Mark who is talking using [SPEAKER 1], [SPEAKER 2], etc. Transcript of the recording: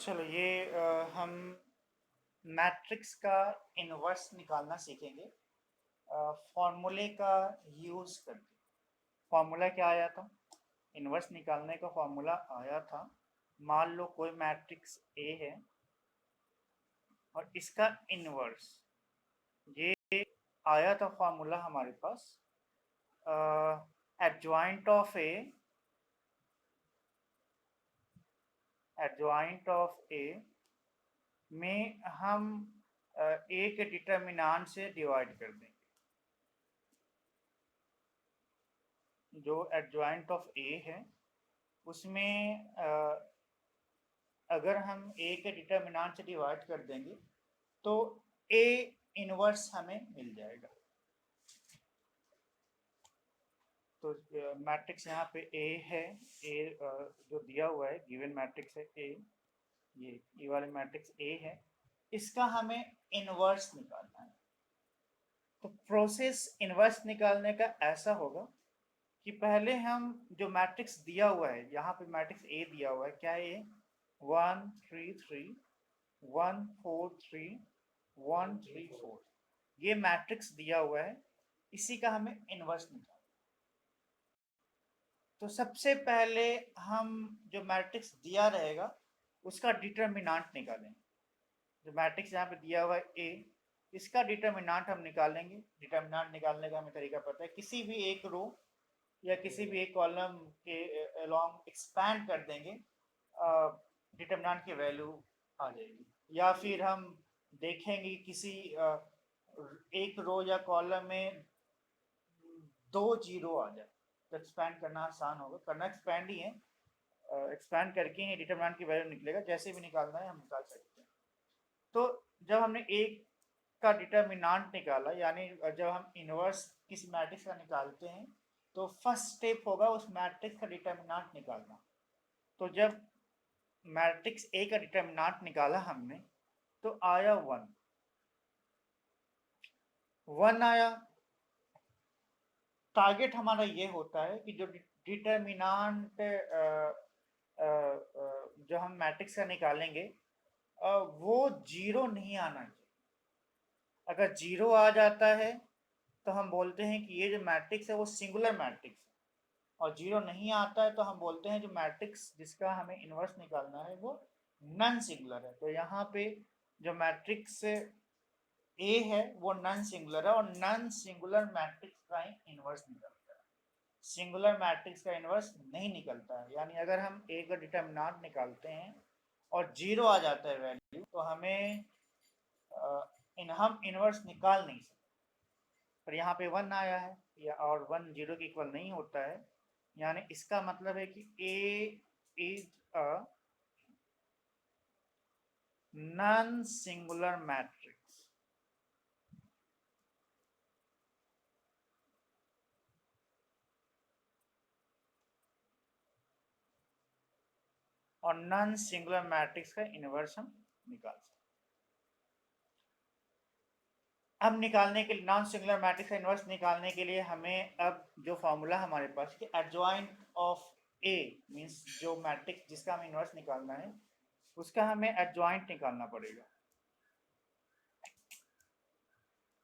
[SPEAKER 1] चलो हम मैट्रिक्स का इन्वर्स निकालना सीखेंगे फॉर्मूले का यूज़ करके। फॉर्मूला क्या आया था? इन्वर्स निकालने का फॉर्मूला आया था, मान लो कोई मैट्रिक्स ए है और इसका इन्वर्स, ये आया था फॉर्मूला हमारे पास एडजॉइंट ऑफ ए में हम ए के डिटर्मिनेंट से डिवाइड कर देंगे। जो एडजॉइंट ऑफ ए है उसमें अगर हम ए के डिटर्मिनेंट से डिवाइड कर देंगे तो ए इनवर्स हमें मिल जाएगा। तो मैट्रिक्स यहाँ पे ए है, ए जो दिया हुआ है गिवन मैट्रिक्स है ए, ये वाले मैट्रिक्स ए है, इसका हमें इनवर्स निकालना है। तो प्रोसेस इनवर्स निकालने का ऐसा होगा कि पहले हम जो मैट्रिक्स दिया हुआ है, यहाँ पे मैट्रिक्स ए दिया हुआ है, क्या है? 1 3 3 1 4 3 1 3 4, ये मैट्रिक्स दिया हुआ है, इसी का हमें इनवर्स निकालना। तो सबसे पहले हम जो मैट्रिक्स दिया रहेगा उसका डिटर्मिनेंट निकालेंगे। जो मैट्रिक्स यहाँ पे दिया हुआ है ए, इसका डिटर्मिनेंट हम निकालेंगे। डिटर्मिनेंट निकालने का हमें तरीका पता है, किसी भी एक रो या किसी भी एक कॉलम के अलोंग एक्सपैंड कर देंगे, डिटर्मिनेंट की वैल्यू आ जाएगी। या फिर हम देखेंगे किसी एक रो या कॉलम में 2 जीरो आ जाए तो एक्सपैंड करना आसान होगा। करना एक्सपैंड ही है, एक्सपैंड करके ही डिटर्मिनेंट की वैल्यू निकलेगा। जैसे भी निकालना है हम निकाल सकते हैं। तो जब हमने एक का डिटर्मिनेंट निकाला, यानी जब हम इनवर्स किसी मैट्रिक्स का निकालते हैं तो फर्स्ट स्टेप होगा उस मैट्रिक्स का डिटर्मिनेंट निकालना। तो जब मैट्रिक्स ए का डिटर्मिनेंट निकाला हमने तो आया 1 आया। टारगेट हमारा ये होता है कि जो डिटर्मिनेंट जो हम मैट्रिक्स का निकालेंगे वो जीरो नहीं आना चाहिए। अगर जीरो आ जाता है तो हम बोलते हैं कि ये जो मैट्रिक्स है वो सिंगुलर मैट्रिक्स है, और जीरो नहीं आता है तो हम बोलते हैं जो मैट्रिक्स जिसका हमें इन्वर्स निकालना है वो नॉन सिंगुलर है। तो यहाँ पे जो मैट्रिक्स ए है वो नॉन सिंगुलर है, और नॉन सिंगुलर मैट्रिक्स का ही इन्वर्स निकलता है। सिंगुलर मैट्रिक्स का इन्वर्स नहीं निकलता है। यानी अगर हम ए का डिटर्मिनेंट निकालते हैं और जीरो आ जाता है वैल्यू, तो हमें हम इन्वर्स निकाल नहीं सकते। पर यहाँ पे 1 आया है, या और 1 जीरो के इक्वल नहीं होता है, यानी इसका मतलब है कि A is a non singular matrix. और नॉन सिंगुलर मैट्रिक्स का इन्वर्स हम निकाल सकते। अब निकालने के लिए नॉन सिंगुलर मैट्रिक्स का इन्वर्स निकालने के लिए हमें अब जो फॉर्मूला हमारे पास कि एडजॉइंट ऑफ ए मींस जो मैट्रिक्स जिसका हमें इन्वर्स निकालना है उसका हमें एडजॉइंट निकालना पड़ेगा।